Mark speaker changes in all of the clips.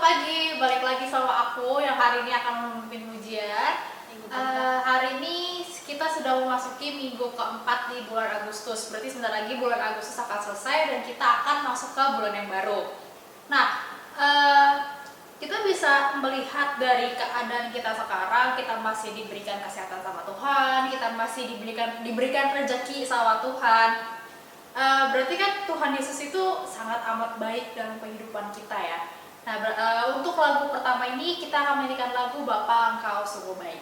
Speaker 1: pagi, balik lagi sama aku yang hari ini akan memimpin ujian. Hari ini kita sudah memasuki minggu keempat di bulan Agustus. Berarti sebentar lagi bulan Agustus akan selesai dan kita akan masuk ke bulan yang baru. Nah, kita bisa melihat dari keadaan kita sekarang, kita masih diberikan kesehatan sama Tuhan, kita masih diberikan rezeki sama Tuhan. Berarti kan Tuhan Yesus itu sangat amat baik dalam kehidupan kita ya. Nah, untuk lagu pertama ini kita akan menyanyikan lagu Bapa Engkau Sungguh Baik.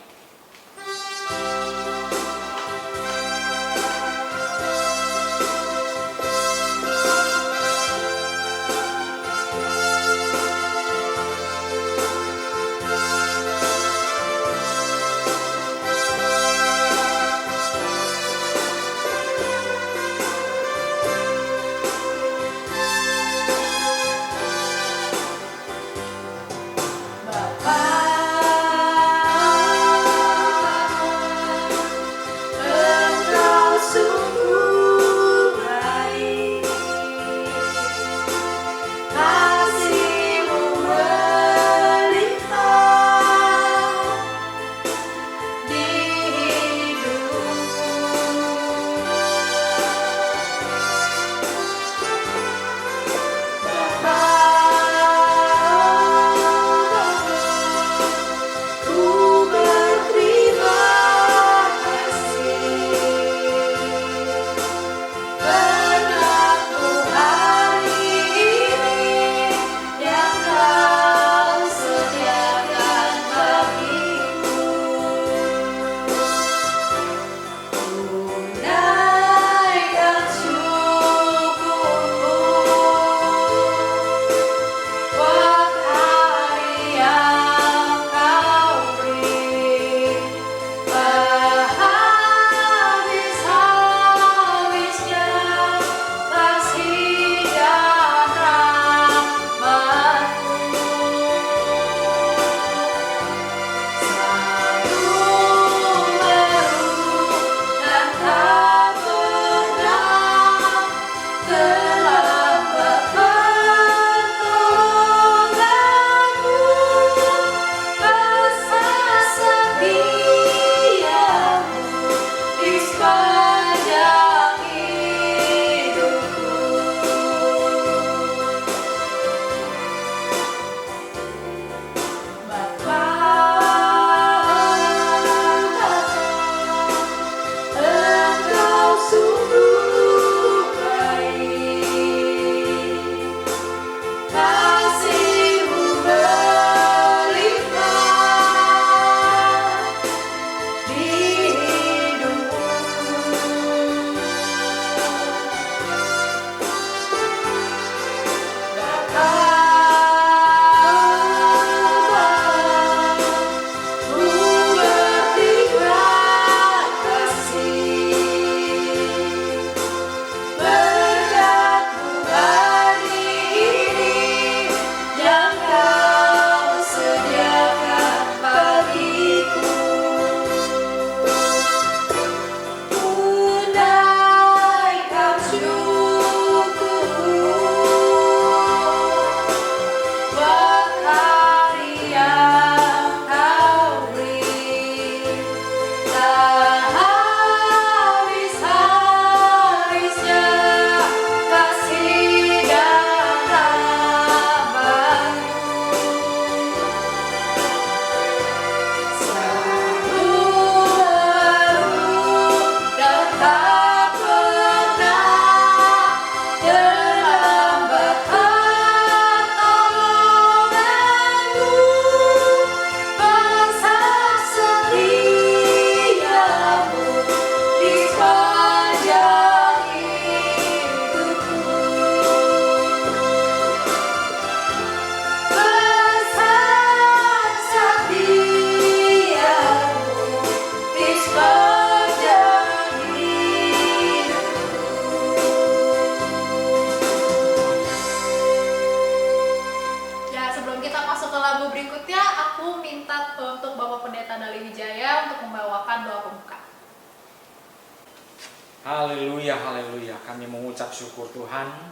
Speaker 2: Haleluya, haleluya. Kami mengucap syukur Tuhan,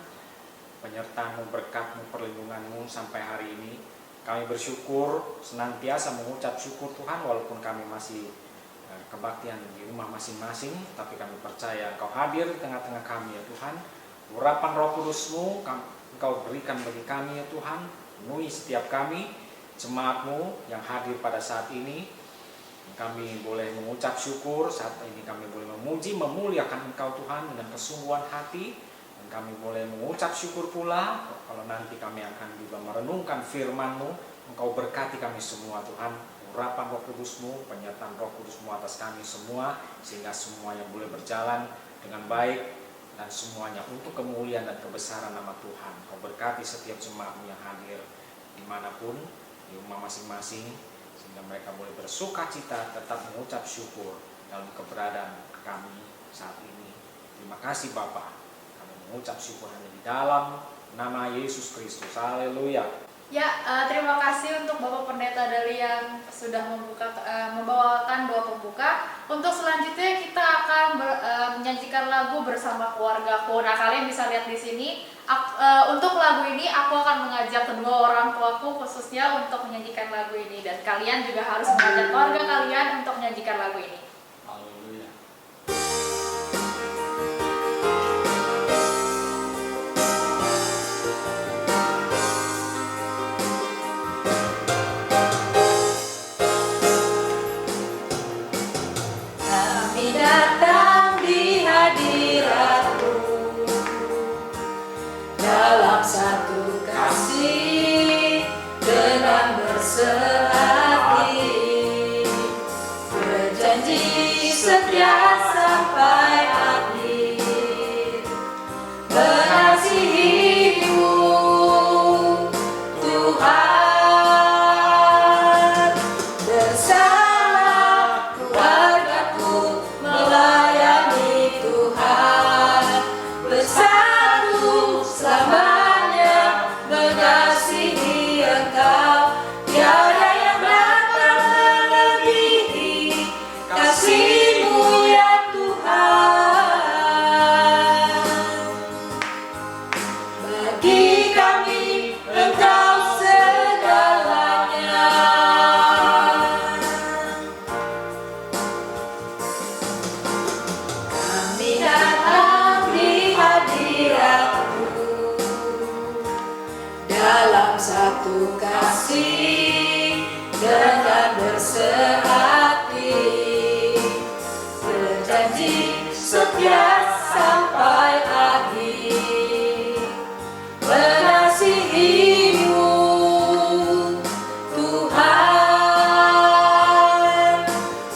Speaker 2: penyertaan-Mu, berkat-Mu, perlindungan-Mu sampai hari ini. Kami bersyukur, senantiasa mengucap syukur Tuhan, walaupun kami masih kebaktian di rumah masing-masing, tapi kami percaya Engkau hadir di tengah-tengah kami ya Tuhan. Urapan Roh Kudus-Mu Engkau berikan bagi kami ya Tuhan, penuhi setiap kami, jemaat-Mu yang hadir pada saat ini. Kami boleh mengucap syukur, saat ini kami boleh memuji, memuliakan Engkau Tuhan dengan kesungguhan hati. Dan kami boleh mengucap syukur pula kalau nanti kami akan juga merenungkan firman-Mu. Engkau berkati kami semua Tuhan, urapan Roh Kudus-Mu, penyertaan Roh Kudus-Mu atas kami semua, sehingga semuanya boleh berjalan dengan baik dan semuanya untuk kemuliaan dan kebesaran nama Tuhan. Kau berkati setiap jemaat-Mu yang hadir dimanapun, di rumah masing-masing, sehingga mereka boleh bersuka cita, tetap mengucap syukur dalam keberadaan kami saat ini. Terima kasih Bapa, kami mengucap syukur hanya di dalam nama Yesus Kristus. Haleluya.
Speaker 1: Ya, terima kasih untuk Bapak Pendeta Dali yang sudah membawakan doa pembuka. Untuk selanjutnya kita akan menyanyikan lagu bersama keluargaku. Nah, kalian bisa lihat di sini. Untuk lagu ini aku akan mengajak kedua orang tuaku khususnya untuk menyanyikan lagu ini, dan kalian juga harus mengajak keluarga kalian untuk menyanyikan lagu ini.
Speaker 2: Haleluya.
Speaker 3: Kami datang di hadirat-Mu dalam satu kasih dengan bersehati, berjanji setia sampai akhir, mengasihi-Mu Tuhan, bersama keluargaku melayani Tuhan, bersatu selamanya mengasihi Engkau. Tiada yang dapat melebihi kasih-Mu ya Tuhan. Bagi kami Engkau segalanya. Kami datang di hadirat-Mu dalam satu kasih dengan bersehati, berjanji setia sampai akhir, mengasihi-Mu Tuhan,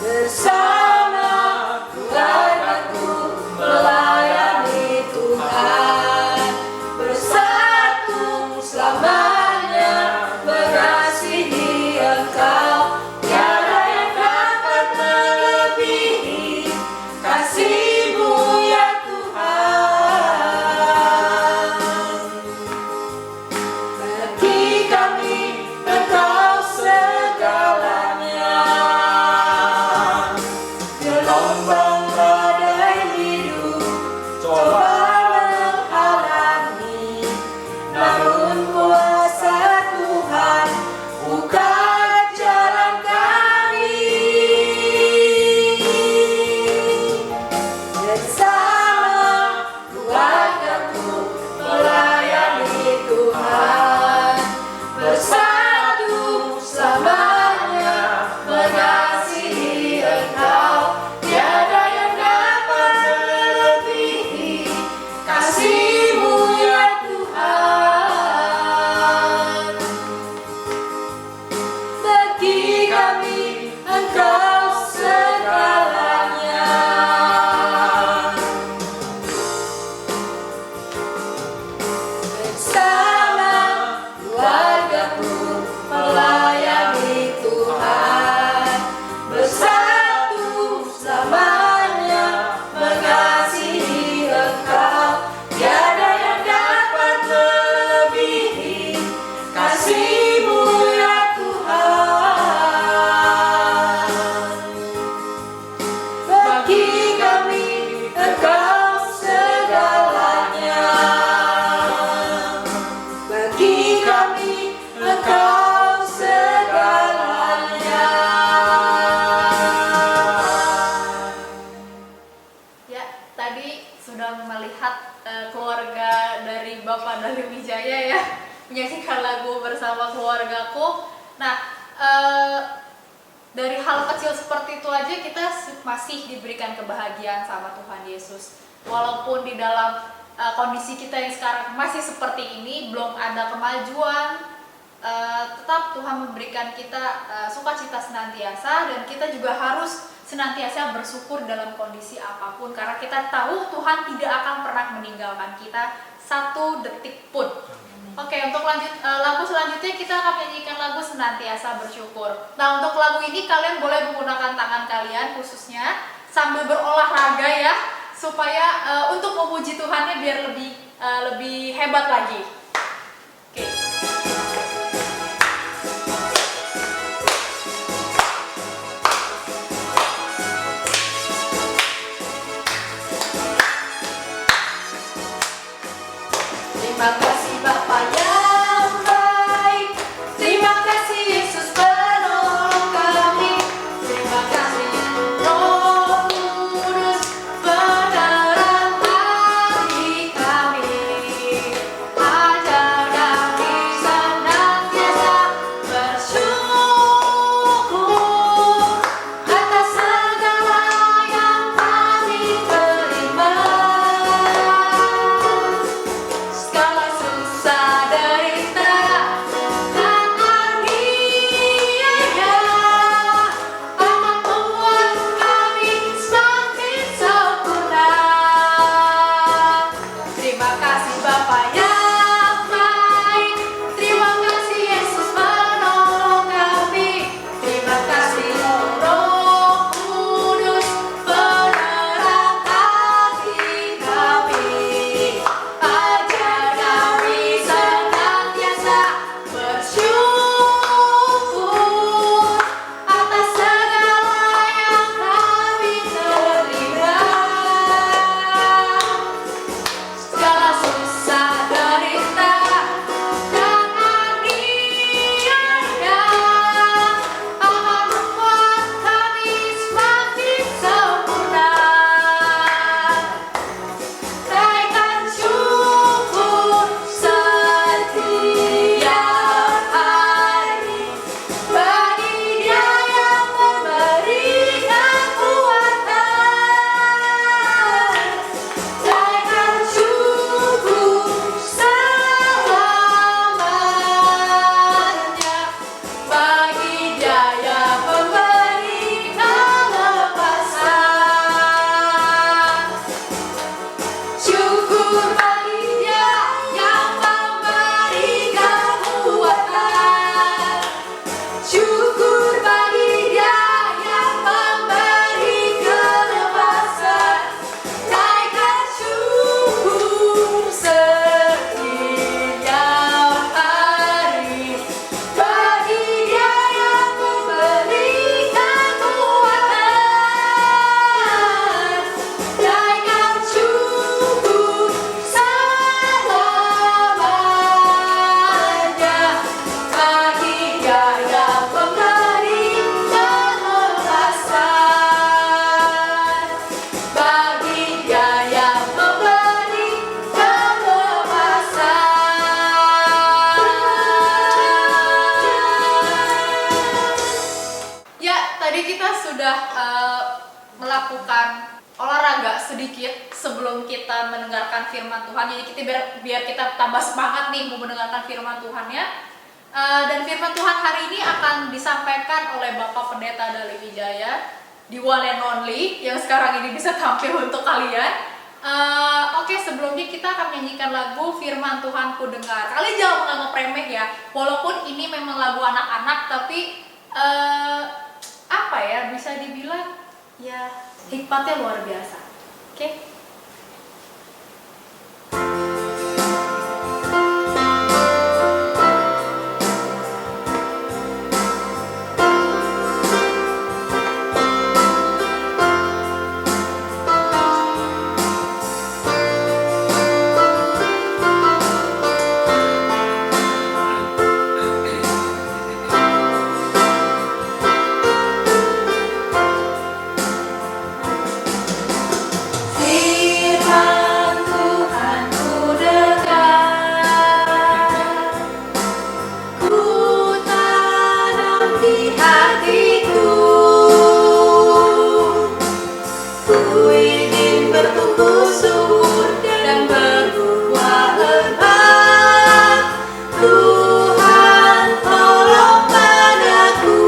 Speaker 3: bersama keluargaku melayani Tuhan, bersatu selamanya mengasihi
Speaker 1: lagu bersama keluargaku. Nah, dari hal kecil seperti itu aja kita masih diberikan kebahagiaan sama Tuhan Yesus. Walaupun di dalam kondisi kita yang sekarang masih seperti ini, belum ada kemajuan, tetap Tuhan memberikan kita sukacita senantiasa, dan kita juga harus senantiasa bersyukur dalam kondisi apapun, karena kita tahu Tuhan tidak akan pernah meninggalkan kita satu detik pun. Oke, untuk lagu selanjutnya kita akan menyanyikan lagu Senantiasa Bersyukur. Nah, untuk lagu ini kalian boleh menggunakan tangan kalian khususnya sambil berolahraga ya, supaya untuk memuji Tuhannya biar lebih hebat lagi. Oke.
Speaker 3: Terima kasih Bapa yang baik, terima kasih Yesus penolong kami, terima kasih Roh Kudus penerang hati kami. Ajar kami senantiasa bersyukur atas segala yang kami terima. Segala susah derita dan aniaya akan membuat kami semakin sempurna. Terima kasih Bapa yang baik, terima kasih Yesus menolong kami, terima kasih Roh Kudus penerang hati kami. Ajar kami senantiasa bersyukur atas segala yang kami terima. Segala susah derita dan aniaya akan membuat kami semakin sempurna. Naikkan syukur setiap hari bagi Dia yang memberikan kekuatan. Naikkan syukur selamanya bagi Dia yang memberikan lepasan. Syukur bagi Dia yang memberikan kekuatan. Syukur bagi Dia yang memberi kelepasan. Naikkan syukur setiap hari bagi Dia yang memberikan kekuatan. Naikkan syukur selamanya bagi Dia yang memberi kelepasan. Bagi Dia yang memberi kelepasan.
Speaker 1: Ya, tadi kita sudah melakukan olahraga sedikit sebelum kita mendengarkan firman Tuhan. Jadi kita biar kita tambah semangat nih mau mendengarkan firman Tuhannya. Dan firman Tuhan hari ini akan disampaikan oleh Bapak Pendeta Dali Wijaya, di One and Only yang sekarang ini bisa tampil untuk kalian. Oke, sebelumnya kita akan menyanyikan lagu Firman Tuhan Ku Dengar. Kalian jangan menganggap remeh ya, walaupun ini memang lagu anak-anak, tapi apa ya, bisa dibilang ya hikmatnya luar biasa. Oke.
Speaker 3: Firman hatiku. Ku ingin bertumbuh subur dan berbuah lebat. Tuhan tolong padaku.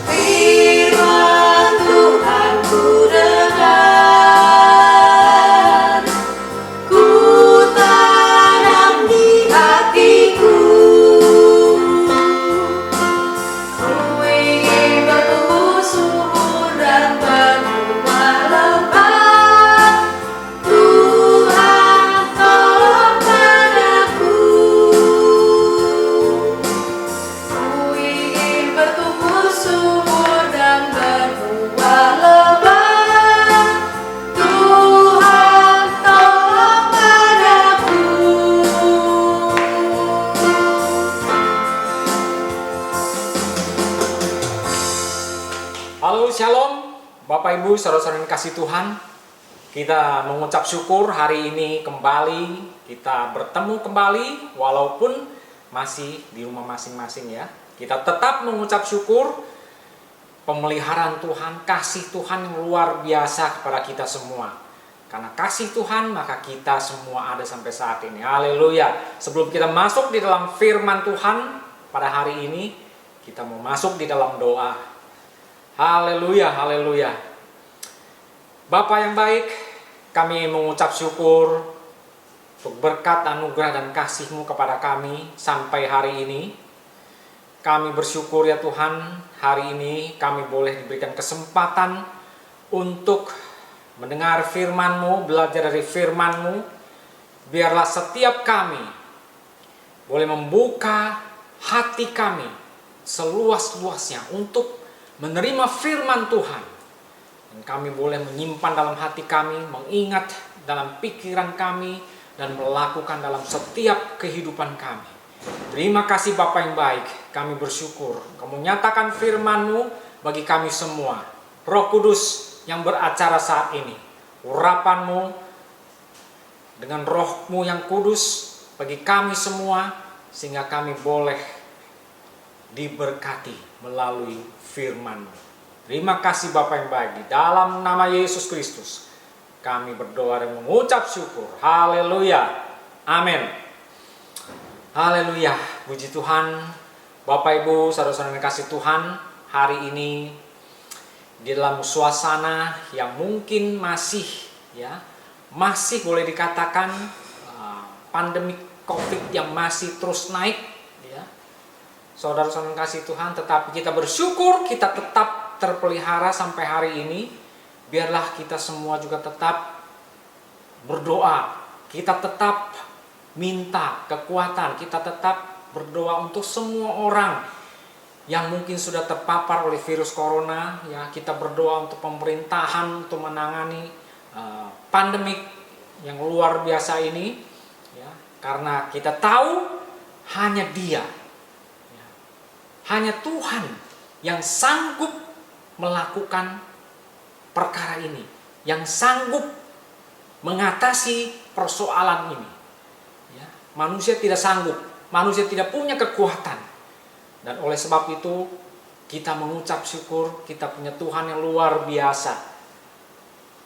Speaker 3: Firman Tuhan ku dengar, ku tanam di hatiku. Ku ingin bertumbuh subur dan berbuah lebat. Tuhan tolong padaku. Ku ingin bertumbuh subur dan berbuah lebat. Tuhan tolong padaku.
Speaker 2: Halo, shalom Bapak Ibu, saudara-saudara yang kasih Tuhan. Kita mengucap syukur hari ini kembali kita bertemu kembali walaupun masih di rumah masing-masing ya. Kita tetap mengucap syukur pemeliharaan Tuhan, kasih Tuhan yang luar biasa kepada kita semua. Karena kasih Tuhan maka kita semua ada sampai saat ini. Haleluya. Sebelum kita masuk di dalam firman Tuhan pada hari ini, kita mau masuk di dalam doa. Haleluya, haleluya. Bapa yang baik, kami mengucap syukur untuk berkat, anugerah, dan kasih-Mu kepada kami sampai hari ini. Kami bersyukur ya Tuhan, hari ini kami boleh diberikan kesempatan untuk mendengar firman-Mu, belajar dari firman-Mu. Biarlah setiap kami boleh membuka hati kami seluas-luasnya untuk menerima firman Tuhan. Dan kami boleh menyimpan dalam hati kami, mengingat dalam pikiran kami, dan melakukan dalam setiap kehidupan kami. Terima kasih Bapa yang baik, kami bersyukur Kamu nyatakan firman-Mu bagi kami semua. Roh Kudus yang beracara saat ini, urapan-Mu dengan Roh-Mu yang kudus bagi kami semua, sehingga kami boleh diberkati melalui firman-Mu. Terima kasih Bapa yang baik, di dalam nama Yesus Kristus kami berdoa dan mengucap syukur. Haleluya. Amin. Haleluya. Puji Tuhan. Bapak Ibu, saudara-saudara yang kasih Tuhan, hari ini di dalam suasana yang mungkin masih boleh dikatakan pandemi Covid yang masih terus naik, ya. Saudara-saudara yang kasih Tuhan, tetapi kita bersyukur kita tetap terpelihara sampai hari ini. Biarlah kita semua juga tetap berdoa, kita tetap minta kekuatan, kita tetap berdoa untuk semua orang yang mungkin sudah terpapar oleh virus corona, ya. Kita berdoa untuk pemerintahan untuk menangani pandemik yang luar biasa ini, ya. Karena kita tahu hanya Dia, ya, hanya Tuhan yang sanggup melakukan perkara ini, yang sanggup mengatasi persoalan ini, ya. Manusia tidak sanggup, manusia tidak punya kekuatan. Dan oleh sebab itu kita mengucap syukur kita punya Tuhan yang luar biasa.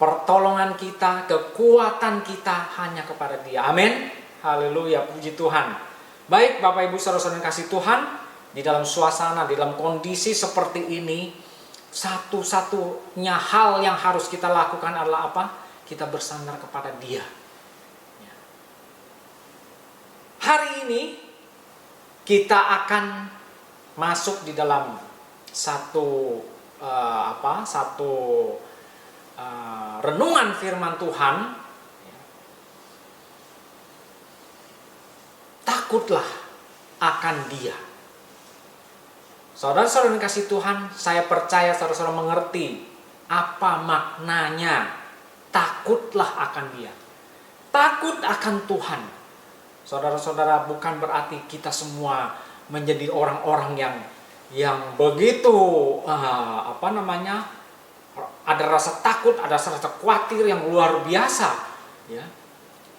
Speaker 2: Pertolongan kita, kekuatan kita hanya kepada Dia. Amin. Haleluya, puji Tuhan. Baik Bapak Ibu saudara-saudara yang kasih Tuhan, di dalam suasana, di dalam kondisi seperti ini, satu-satunya hal yang harus kita lakukan adalah apa? Kita bersandar kepada Dia. Hari ini kita akan masuk di dalam satu renungan firman Tuhan. Takutlah akan Dia. Saudara-saudara yang kasih Tuhan, saya percaya saudara-saudara mengerti apa maknanya takutlah akan Dia. Takut akan Tuhan. Saudara-saudara, bukan berarti kita semua menjadi orang-orang yang begitu ada rasa takut, ada rasa khawatir yang luar biasa, ya.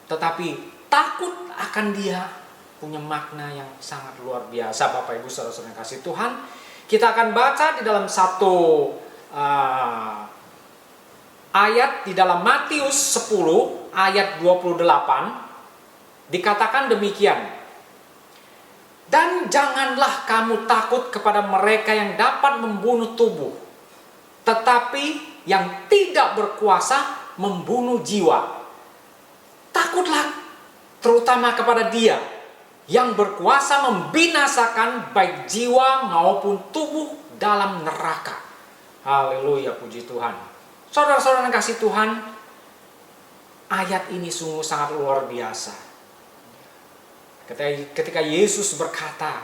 Speaker 2: Tetapi takut akan Dia punya makna yang sangat luar biasa, Bapak Ibu Saudara-saudara yang kasih Tuhan. Kita akan baca di dalam satu ayat di dalam Matius 10 ayat 28, dikatakan demikian. Dan janganlah kamu takut kepada mereka yang dapat membunuh tubuh, tetapi yang tidak berkuasa membunuh jiwa. Takutlah terutama kepada Dia yang berkuasa membinasakan baik jiwa maupun tubuh dalam neraka. Haleluya, puji Tuhan. Saudara-saudara yang kasih Tuhan, ayat ini sungguh sangat luar biasa. Ketika Yesus berkata,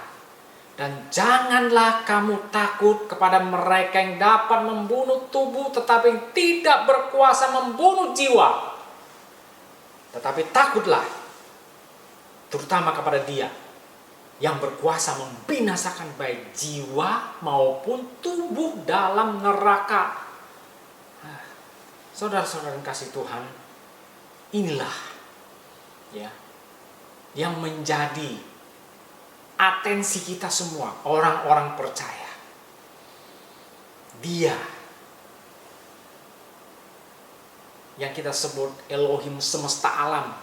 Speaker 2: dan janganlah kamu takut kepada mereka yang dapat membunuh tubuh tetapi tidak berkuasa membunuh jiwa. Tetapi takutlah terutama kepada Dia yang berkuasa membinasakan baik jiwa maupun tubuh dalam neraka. Saudara-saudara yang kasih Tuhan, inilah ya yang menjadi atensi kita semua, orang-orang percaya. Dia yang kita sebut Elohim semesta alam,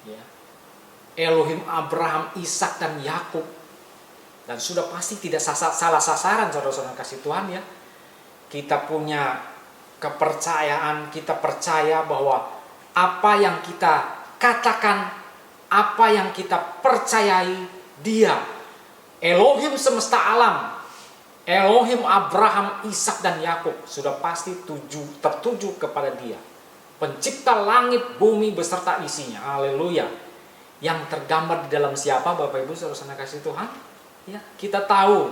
Speaker 2: ya. Elohim Abraham, Ishak dan Yakub. Dan sudah pasti tidak salah sasaran, saudara-saudara kasih Tuhan ya. Kita punya kepercayaan, kita percaya bahwa apa yang kita katakan, apa yang kita percayai, Dia Elohim semesta alam, Elohim Abraham, Ishak dan Yakub, sudah pasti tertuju kepada Dia, pencipta langit, bumi beserta isinya. Haleluya. Yang tergambar di dalam siapa, Bapak Ibu saudara kasih Tuhan? Ya, kita tahu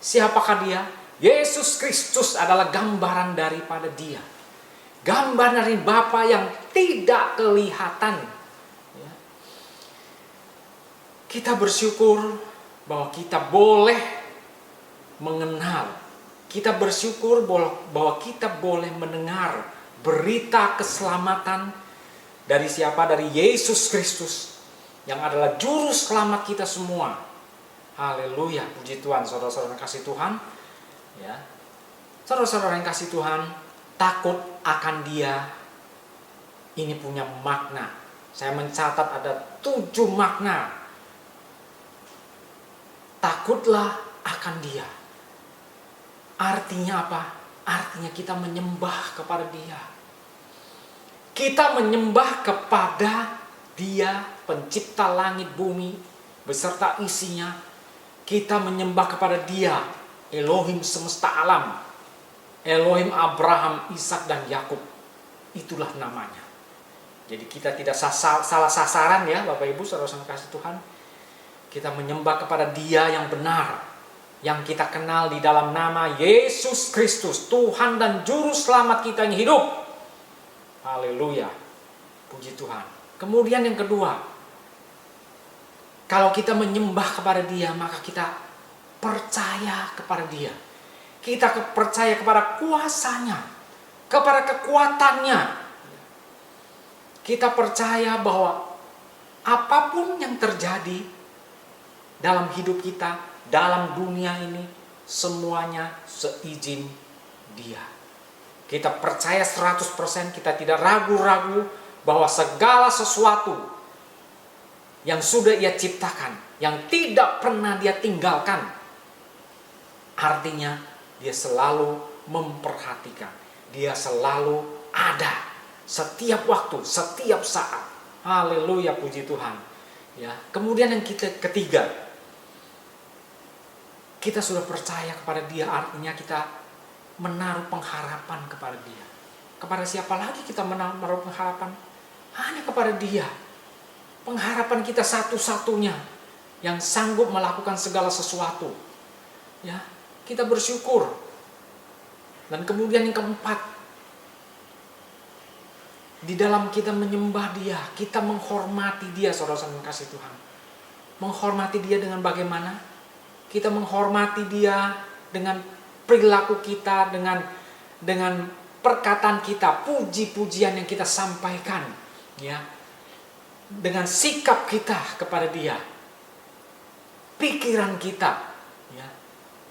Speaker 2: siapakah Dia? Yesus Kristus adalah gambaran daripada Dia. Gambar dari Bapa yang tidak kelihatan. Ya. Kita bersyukur bahwa kita boleh mengenal. Kita bersyukur bahwa kita boleh mendengar berita keselamatan dari siapa? Dari Yesus Kristus, yang adalah juru selamat kita semua. Haleluya, puji Tuhan. Saudara-saudara yang kasih Tuhan, ya. Saudara-saudara yang kasih Tuhan, takut akan Dia ini punya makna. Saya mencatat ada 7 makna. Takutlah akan Dia. Artinya apa? Artinya kita menyembah kepada Dia. Kita menyembah kepada Dia, pencipta langit bumi beserta isinya. Kita menyembah kepada Dia, Elohim semesta alam, Elohim Abraham, Ishak dan Yakub. Itulah namanya. Jadi kita tidak salah sasaran ya Bapak Ibu saudara-saudara kasih Tuhan. Kita menyembah kepada Dia yang benar, yang kita kenal di dalam nama Yesus Kristus, Tuhan dan juru selamat kita yang hidup. Haleluya, puji Tuhan. Kemudian yang kedua, kalau kita menyembah kepada Dia, maka kita percaya kepada Dia. Kita percaya kepada kuasanya, kepada kekuatannya. Kita percaya bahwa apapun yang terjadi dalam hidup kita, dalam dunia ini, semuanya seizin Dia. Kita percaya 100%, kita tidak ragu-ragu bahwa segala sesuatu yang sudah Ia ciptakan, yang tidak pernah Dia tinggalkan, artinya Dia selalu memperhatikan, Dia selalu ada setiap waktu, setiap saat. Haleluya, puji Tuhan. Ya, kemudian yang ketiga, kita sudah percaya kepada Dia, artinya kita menaruh pengharapan kepada Dia. Kepada siapa lagi kita menaruh pengharapan? Hanya kepada Dia. Pengharapan kita satu-satunya yang sanggup melakukan segala sesuatu. Ya, kita bersyukur. Dan kemudian yang keempat, di dalam kita menyembah Dia, kita menghormati Dia, saudara-saudara yang kasih Tuhan. Menghormati Dia dengan bagaimana? Kita menghormati Dia dengan perilaku kita, dengan perkataan kita, puji-pujian yang kita sampaikan, ya, dengan sikap kita kepada Dia. pikiran kita, ya,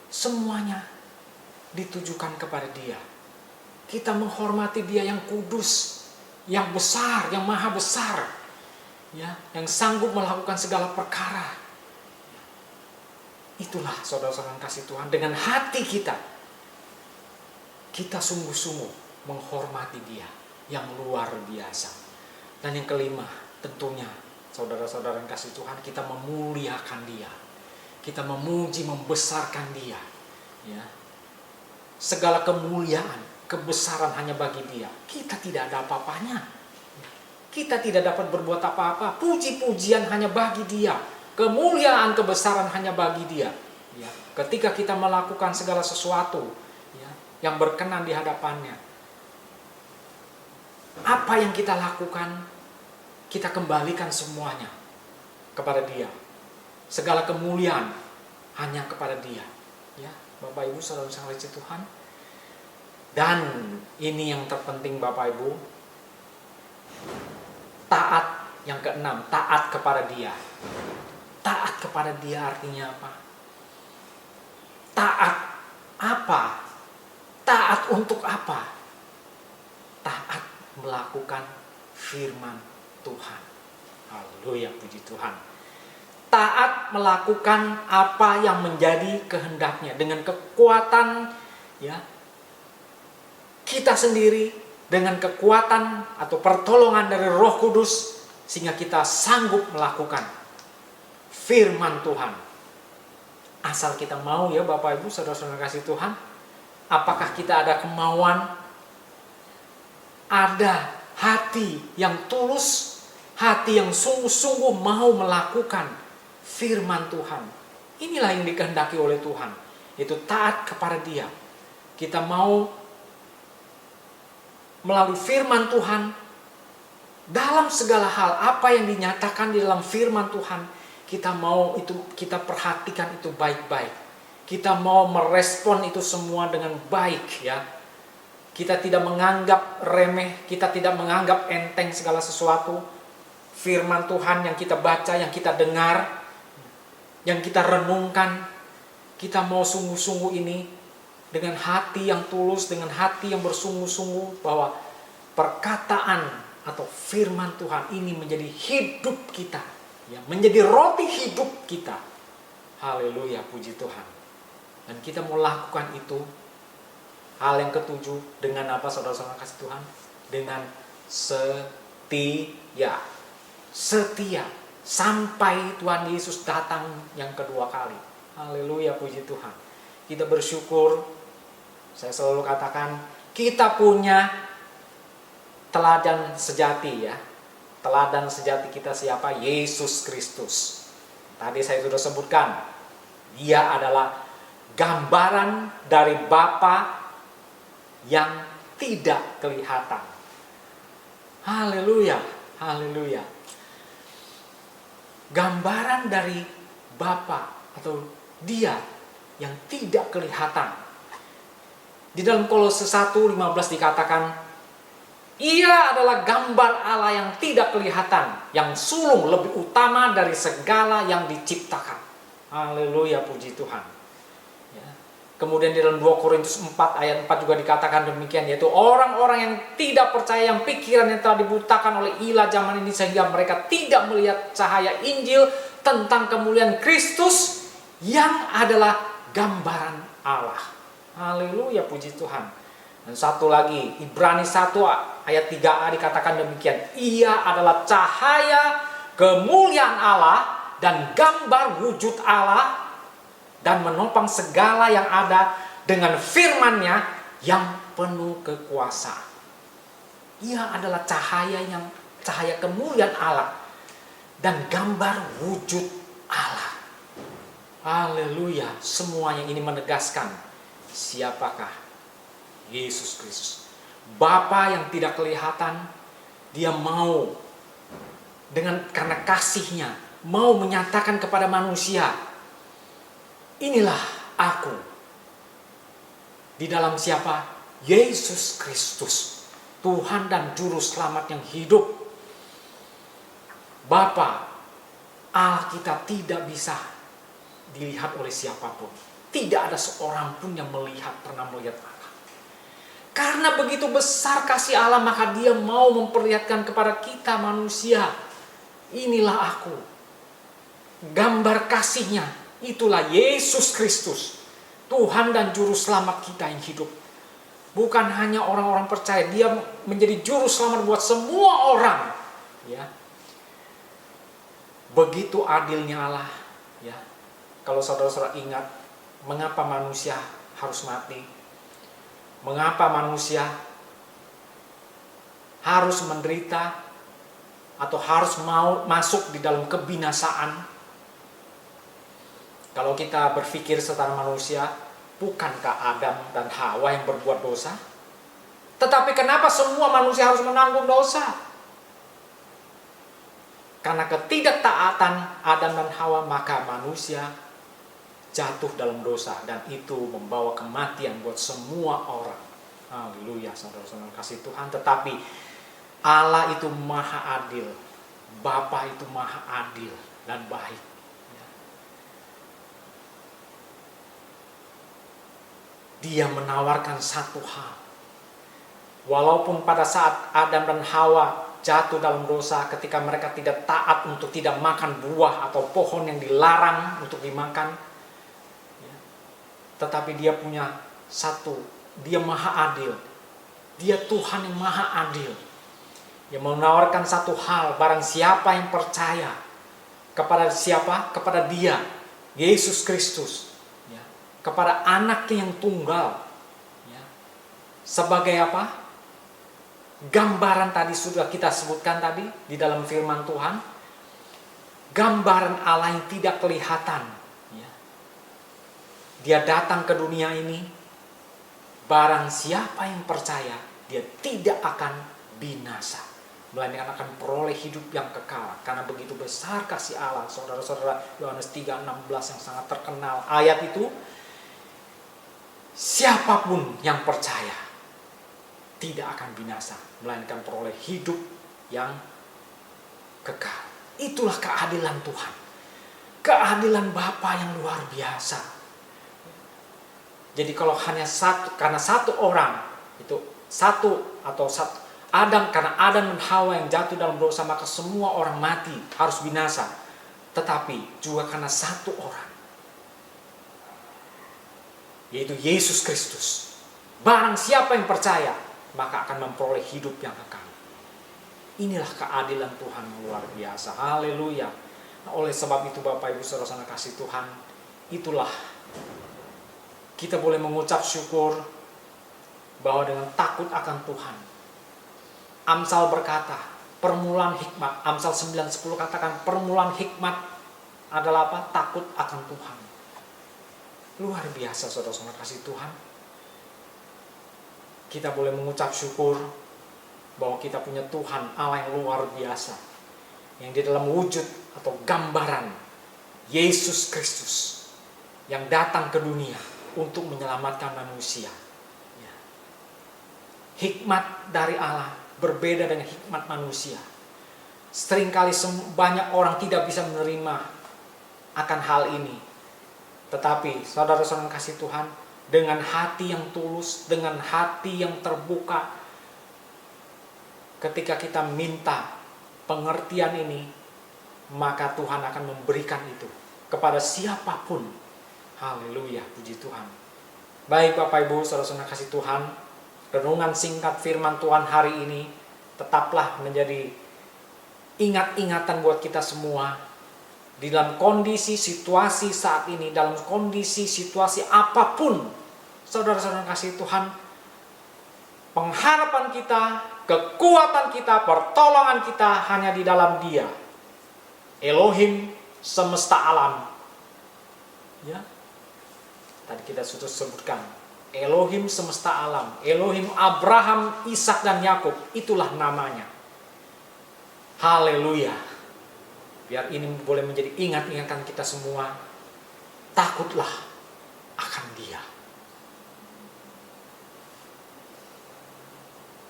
Speaker 2: semuanya ditujukan kepada Dia. Kita menghormati Dia yang kudus, yang besar, yang maha besar, ya, yang sanggup melakukan segala perkara. Itulah saudara-saudara kasih Tuhan, dengan hati kita sungguh-sungguh menghormati Dia yang luar biasa. Dan yang kelima, tentunya saudara-saudara yang kasih Tuhan, kita memuliakan Dia. Kita memuji, membesarkan Dia. Ya. Segala kemuliaan, kebesaran hanya bagi Dia. Kita tidak ada apa-apanya. Kita tidak dapat berbuat apa-apa. Puji-pujian hanya bagi Dia. Kemuliaan, kebesaran hanya bagi Dia. Ya. Ketika kita melakukan segala sesuatu, ya, yang berkenan di hadapannya, apa yang kita lakukan, kita kembalikan semuanya kepada Dia. Segala kemuliaan hanya kepada Dia. Ya, Bapak Ibu saudara yang kasih Tuhan. Dan ini yang terpenting Bapak Ibu, taat yang keenam, taat kepada Dia. Taat kepada Dia artinya apa? Taat apa? Taat untuk apa? Taat melakukan firman Tuhan. Haleluya, puji Tuhan. Taat melakukan apa yang menjadi kehendaknya dengan kekuatan, ya, kita sendiri, dengan kekuatan atau pertolongan dari Roh Kudus, sehingga kita sanggup melakukan firman Tuhan. Asal kita mau, ya Bapak Ibu saudara-saudara kasih Tuhan. Apakah kita ada kemauan, ada hati yang tulus, hati yang sungguh-sungguh mau melakukan firman Tuhan. Inilah yang dikehendaki oleh Tuhan, yaitu taat kepada Dia. Kita mau melalui firman Tuhan, dalam segala hal apa yang dinyatakan di dalam firman Tuhan, kita mau itu, kita perhatikan itu baik-baik. Kita mau merespon itu semua dengan baik, ya. Kita tidak menganggap remeh, kita tidak menganggap enteng segala sesuatu. Firman Tuhan yang kita baca, yang kita dengar, yang kita renungkan, kita mau sungguh-sungguh ini dengan hati yang tulus, dengan hati yang bersungguh-sungguh, bahwa perkataan atau firman Tuhan ini menjadi hidup kita, ya, menjadi roti hidup kita. Haleluya, puji Tuhan. Dan kita mau lakukan itu. Hal yang ketujuh, dengan apa saudara-saudara kasih Tuhan? Dengan setia. Setia sampai Tuhan Yesus datang yang kedua kali. Haleluya, puji Tuhan. Kita bersyukur, saya selalu katakan, kita punya teladan sejati, ya. Teladan sejati kita siapa? Yesus Kristus. Tadi saya sudah sebutkan, Dia adalah gambaran dari Bapa yang tidak kelihatan. Haleluya, haleluya. Gambaran dari Bapa atau Dia yang tidak kelihatan. Di dalam Kolose 1:15 dikatakan, Ia adalah gambar Allah yang tidak kelihatan, yang sulung lebih utama dari segala yang diciptakan. Haleluya, puji Tuhan. Kemudian di dalam 2 Korintus 4 ayat 4 juga dikatakan demikian, yaitu orang-orang yang tidak percaya, yang pikiran yang telah dibutakan oleh ilah zaman ini, sehingga mereka tidak melihat cahaya Injil tentang kemuliaan Kristus yang adalah gambaran Allah. Haleluya, puji Tuhan. Dan satu lagi, Ibrani 1 ayat 3a dikatakan demikian, Ia adalah cahaya kemuliaan Allah dan gambar wujud Allah, dan menopang segala yang ada dengan firman-Nya yang penuh kekuasaan. Ia adalah cahaya kemuliaan Allah dan gambar wujud Allah. Haleluya, semuanya ini menegaskan siapakah Yesus Kristus. Bapa yang tidak kelihatan, Dia mau karena kasih-Nya mau menyatakan kepada manusia, inilah aku. Di dalam siapa? Yesus Kristus, Tuhan dan Juru Selamat yang hidup. Bapa, Allah kita tidak bisa dilihat oleh siapapun. Tidak ada seorang pun yang pernah melihat Allah. Karena begitu besar kasih Allah, maka Dia mau memperlihatkan kepada kita manusia, inilah aku. Gambar kasih-Nya, itulah Yesus Kristus, Tuhan dan Juru Selamat kita yang hidup. Bukan hanya orang-orang percaya, Dia menjadi Juru Selamat buat semua orang. Ya. Begitu adilnya Allah. Ya. Kalau saudara-saudara ingat, mengapa manusia harus mati? Mengapa manusia harus menderita atau harus mau masuk di dalam kebinasaan? Kalau kita berpikir secara manusia, bukankah Adam dan Hawa yang berbuat dosa? Tetapi kenapa semua manusia harus menanggung dosa? Karena ketidaktaatan Adam dan Hawa, maka manusia jatuh dalam dosa, dan itu membawa kematian buat semua orang. Haleluya, saudara-saudara kasih Tuhan. Tetapi Allah itu maha adil, Bapa itu maha adil dan baik. Dia menawarkan satu hal. Walaupun pada saat Adam dan Hawa jatuh dalam dosa, ketika mereka tidak taat untuk tidak makan buah atau pohon yang dilarang untuk dimakan, tetapi Dia punya satu, Dia maha adil. Dia Tuhan yang maha adil, yang menawarkan satu hal, barang siapa yang percaya kepada siapa? Kepada Dia, Yesus Kristus, ya, kepada anaknya yang tunggal, ya, sebagai apa? Gambaran tadi sudah kita sebutkan tadi di dalam firman Tuhan, gambaran Allah yang tidak kelihatan. Dia datang ke dunia ini, barang siapa yang percaya, dia tidak akan binasa, melainkan akan peroleh hidup yang kekal. Karena begitu besar kasih Allah, saudara-saudara, Yohanes 3:16 yang sangat terkenal. Ayat itu, siapapun yang percaya tidak akan binasa, melainkan peroleh hidup yang kekal. Itulah keadilan Tuhan. Keadilan Bapa yang luar biasa. Jadi kalau hanya karena satu orang, itu Adam, karena Adam dan Hawa yang jatuh dalam dosa, maka semua orang mati, harus binasa. Tetapi juga karena satu orang, yaitu Yesus Kristus. Barang siapa yang percaya, maka akan memperoleh hidup yang kekal. Inilah keadilan Tuhan yang luar biasa. Haleluya. Nah, oleh sebab itu Bapak Ibu Saudara kasih Tuhan, itulah kita boleh mengucap syukur bahwa dengan takut akan Tuhan. Amsal berkata, permulaan hikmat. Amsal 9:10 katakan, permulaan hikmat adalah apa? Takut akan Tuhan. Luar biasa saudara-saudara kasih Tuhan. Kita boleh mengucap syukur bahwa kita punya Tuhan Allah yang luar biasa, yang di dalam wujud atau gambaran Yesus Kristus yang datang ke dunia untuk menyelamatkan manusia. Hikmat dari Allah berbeda dengan hikmat manusia. Seringkali banyak orang tidak bisa menerima akan hal ini. Tetapi saudara-saudara kasih Tuhan, dengan hati yang tulus, dengan hati yang terbuka, ketika kita minta pengertian ini, maka Tuhan akan memberikan itu kepada siapapun. Haleluya, puji Tuhan. Baik Bapak Ibu, saudara-saudara kasih Tuhan, renungan singkat firman Tuhan hari ini tetaplah menjadi ingat-ingatan buat kita semua. Di dalam kondisi situasi saat ini, dalam kondisi situasi apapun, saudara-saudara kasih Tuhan, pengharapan kita, kekuatan kita, pertolongan kita hanya di dalam Dia, Elohim semesta alam. Ya, tadi kita sudah sebutkan, Elohim semesta alam, Elohim Abraham, Ishak dan Yakub, itulah namanya. Haleluya. Biar ini boleh menjadi ingat-ingatan kita semua. Takutlah akan Dia.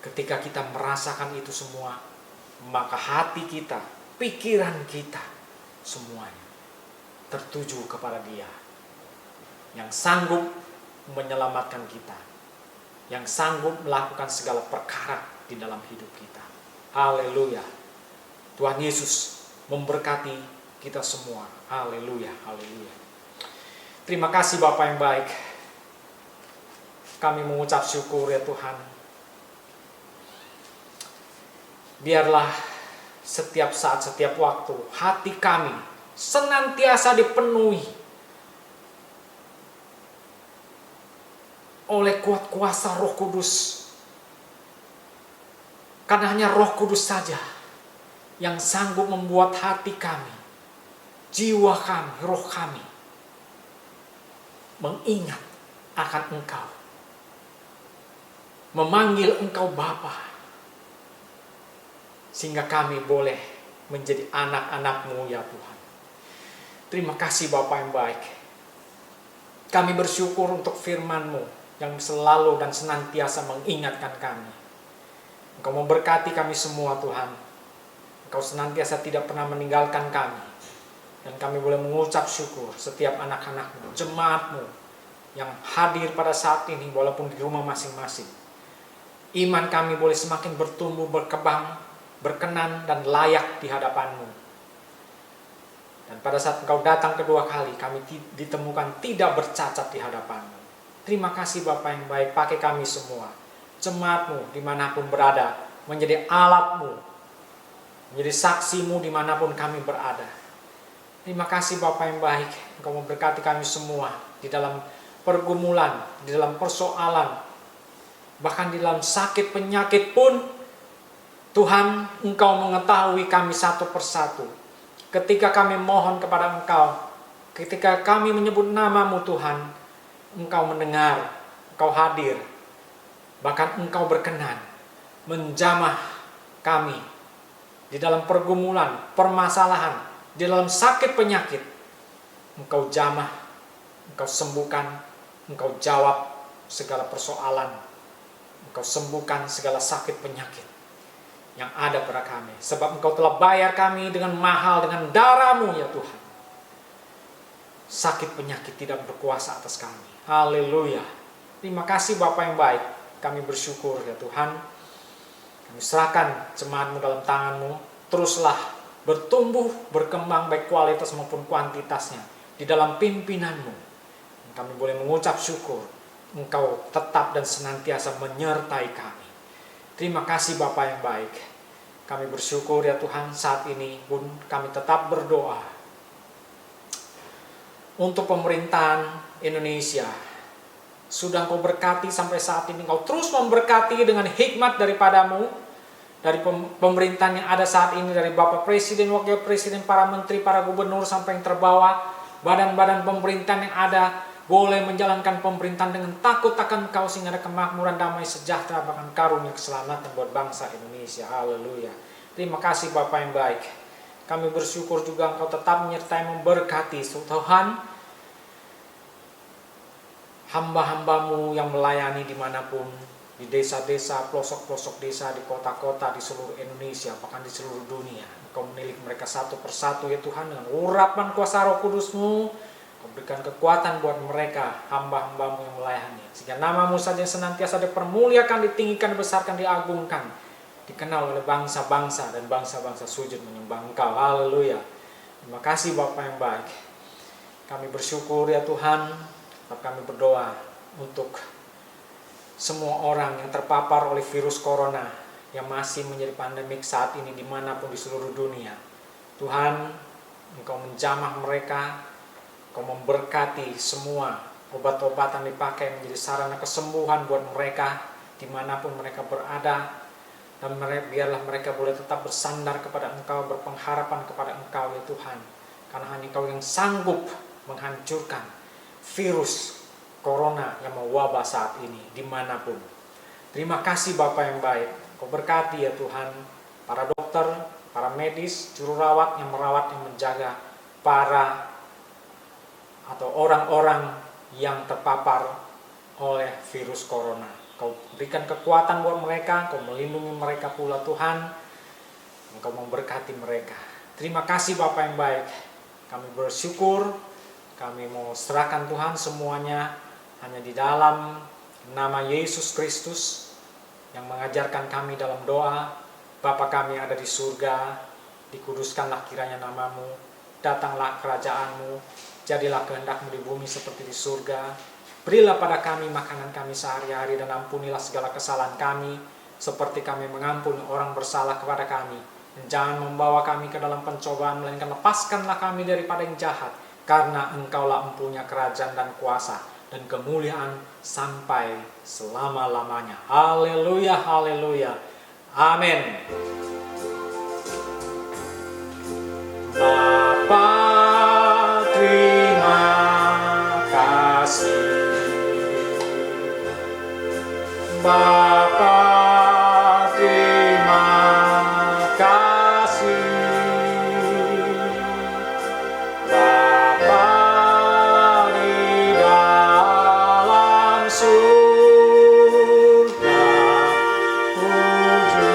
Speaker 2: Ketika kita merasakan itu semua, maka hati kita, pikiran kita, semuanya tertuju kepada Dia. yang sanggup menyelamatkan kita, yang sanggup melakukan segala perkara di dalam hidup kita. Haleluya. Tuhan Yesus memberkati kita semua. Haleluya, haleluya. Terima kasih Bapa yang baik. Kami mengucap syukur ya Tuhan. Biarlah setiap saat, setiap waktu, hati kami senantiasa dipenuhi oleh kuat kuasa Roh Kudus. Karena hanya Roh Kudus saja yang sanggup membuat hati kami, jiwa kami, roh kami mengingat akan Engkau, memanggil Engkau Bapa, sehingga kami boleh menjadi anak-anak-Mu ya Tuhan. Terima kasih Bapa yang baik. Kami bersyukur untuk firman-Mu yang selalu dan senantiasa mengingatkan kami. Engkau memberkati kami semua Tuhan. Engkau senantiasa tidak pernah meninggalkan kami. Dan kami boleh mengucap syukur setiap anak-anak-Mu, jemaat-Mu yang hadir pada saat ini walaupun di rumah masing-masing. Iman kami boleh semakin bertumbuh, berkembang, berkenan dan layak di hadapan-Mu. Dan pada saat Engkau datang kedua kali, kami ditemukan tidak bercacat di hadapan-Mu. Terima kasih Bapa yang baik, pakai kami semua, jemaat-Mu dimanapun berada, menjadi alat-Mu, menjadi saksi-Mu dimanapun kami berada. Terima kasih Bapa yang baik, Engkau memberkati kami semua di dalam pergumulan, di dalam persoalan, bahkan di dalam sakit penyakit pun. Tuhan, Engkau mengetahui kami satu persatu. Ketika kami mohon kepada Engkau, ketika kami menyebut nama-Mu Tuhan, Engkau mendengar, Engkau hadir, bahkan Engkau berkenan menjamah kami di dalam pergumulan, permasalahan, di dalam sakit penyakit. Engkau jamah, Engkau sembuhkan, Engkau jawab segala persoalan, Engkau sembuhkan segala sakit penyakit yang ada pada kami. Sebab Engkau telah bayar kami dengan mahal, dengan darah-Mu ya Tuhan. Sakit penyakit tidak berkuasa atas kami. Haleluya. Terima kasih Bapa yang baik. Kami bersyukur ya Tuhan. Kami serahkan jemaat-Mu dalam tangan-Mu. Teruslah bertumbuh, berkembang baik kualitas maupun kuantitasnya di dalam pimpinan-Mu. Kami boleh mengucap syukur. Engkau tetap dan senantiasa menyertai kami. Terima kasih Bapa yang baik. Kami bersyukur ya Tuhan, saat ini pun kami tetap berdoa untuk pemerintahan Indonesia. Sudah Engkau berkati sampai saat ini, Engkau terus memberkati dengan hikmat daripada-Mu, dari pemerintahan yang ada saat ini, dari Bapak Presiden, Wakil Presiden, para menteri, para gubernur, sampai yang terbawah, badan-badan pemerintahan yang ada, boleh menjalankan pemerintahan dengan takut akan Engkau, sehingga ada kemakmuran, damai, sejahtera, bahkan karunia keselamatan buat bangsa Indonesia. Haleluya. Terima kasih Bapa yang baik. Kami bersyukur juga Engkau tetap menyertai, memberkati Tuhan hamba-hamba-Mu yang melayani dimanapun, di desa-desa, pelosok-pelosok desa, di kota-kota, di seluruh Indonesia, bahkan di seluruh dunia. Engkau menilik mereka satu persatu ya Tuhan, dengan urapan kuasa Roh Kudus-Mu. Engkau berikan kekuatan buat mereka, hamba-hamba-Mu yang melayani, sehingga nama-Mu saja senantiasa dipermuliakan, ditinggikan, dibesarkan, diagungkan, dikenal oleh bangsa-bangsa, dan bangsa-bangsa sujud menyembah Engkau. Haleluya. Terima kasih Bapa yang baik. Kami bersyukur ya Tuhan. Tetap kami berdoa untuk semua orang yang terpapar oleh virus corona yang masih menjadi pandemik saat ini dimanapun di seluruh dunia. Tuhan, Engkau menjamah mereka, Engkau memberkati semua obat-obatan dipakai menjadi sarana kesembuhan buat mereka dimanapun mereka berada. Dan biarlah mereka boleh tetap bersandar kepada Engkau, berpengharapan kepada Engkau ya Tuhan. Karena hanya Engkau yang sanggup menghancurkan virus corona yang mewabah saat ini dimanapun. Terima kasih Bapa yang baik. Kau berkati ya Tuhan para dokter, para medis, juru rawat yang merawat, yang menjaga para atau orang-orang yang terpapar oleh virus corona. Kau berikan kekuatan buat mereka, Kau melindungi mereka pula Tuhan. Engkau memberkati mereka. Terima kasih Bapa yang baik. Kami bersyukur Kami mau serahkan Tuhan semuanya hanya di dalam nama Yesus Kristus yang mengajarkan kami dalam doa. Bapa kami yang ada di surga, dikuduskanlah kiranya namamu, datanglah kerajaanmu, jadilah kehendak-Mu di bumi seperti di surga. Berilah pada kami makanan kami sehari-hari, dan ampunilah segala kesalahan kami, seperti kami mengampuni orang bersalah kepada kami. Dan jangan membawa kami ke dalam pencobaan, melainkan lepaskanlah kami daripada yang jahat, karena Engkaulah empunya kerajaan dan kuasa dan kemuliaan sampai selama-lamanya. Haleluya, haleluya. Amin. Bapa, terima kasih. Bapa, terima kasih. Bapa di dalam surga, puji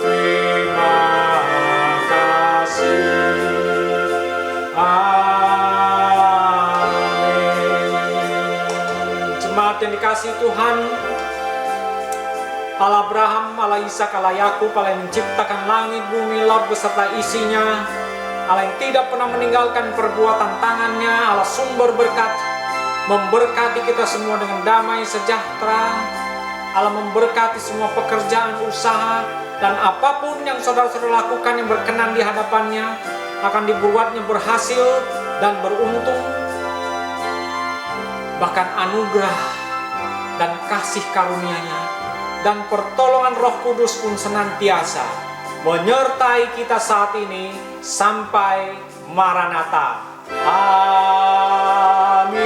Speaker 2: terima kasih. Amin. Jemaat yang dikasihi Tuhan, Allah Abraham, Allah Ishak, Allah Yakub, Allah yang menciptakan langit, bumi, laut beserta isinya, Allah yang tidak pernah meninggalkan perbuatan tangannya, Allah sumber berkat, memberkati kita semua dengan damai sejahtera. Allah memberkati semua pekerjaan, usaha, dan apapun yang saudara-saudara lakukan yang berkenan di hadapannya akan dibuatnya berhasil dan beruntung. Bahkan anugerah dan kasih karunia-Nya dan pertolongan Roh Kudus pun senantiasa menyertai kita saat ini sampai Maranatha. Amin.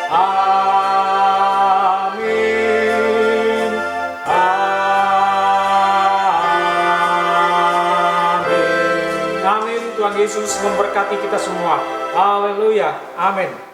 Speaker 2: Amin. Amin. Amin. Tuhan Yesus memberkati kita semua. Haleluya. Amin.